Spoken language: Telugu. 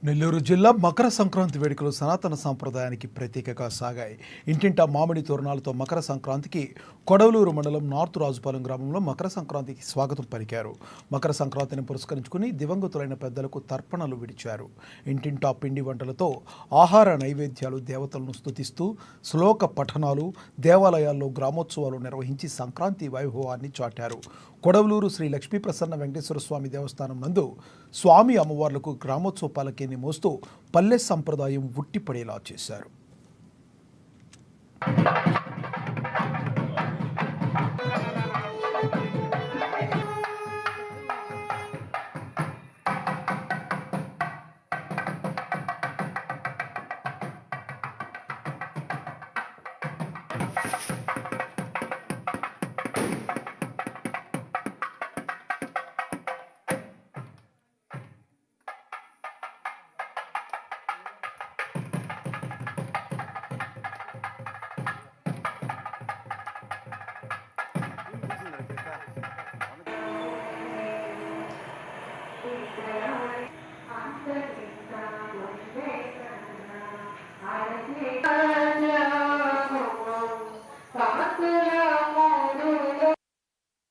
నెల్లూరు జిల్లా మకర సంక్రాంతి వేడుకలు సనాతన సాంప్రదాయానికి ప్రతీకగా సాగాయి. ఇంటింటా మామిడి తోరణాలతో మకర సంక్రాంతికి కొడవలూరు మండలం నార్త్ రాజుపాలెం గ్రామంలో మకర సంక్రాంతికి స్వాగతం పలికారు. మకర సంక్రాంతిని పురస్కరించుకుని దివంగతులైన పెద్దలకు తర్పణలు విడిచారు. ఇంటింటా పిండి వంటలతో ఆహార నైవేద్యాలు దేవతలను స్తుతిస్తూ శ్లోక పఠనాలు, దేవాలయాల్లో గ్రామోత్సవాలు నిర్వహించి సంక్రాంతి వైభవాన్ని చాటారు. కొడవలూరు శ్రీ లక్ష్మీ ప్రసన్న వెంకటేశ్వర స్వామి దేవస్థానం నందు స్వామి అమ్మవార్లకు గ్రామోత్సవ పల్లకీని మోస్తూ పల్లె సంప్రదాయం ఉట్టిపడేలా చేశారు. I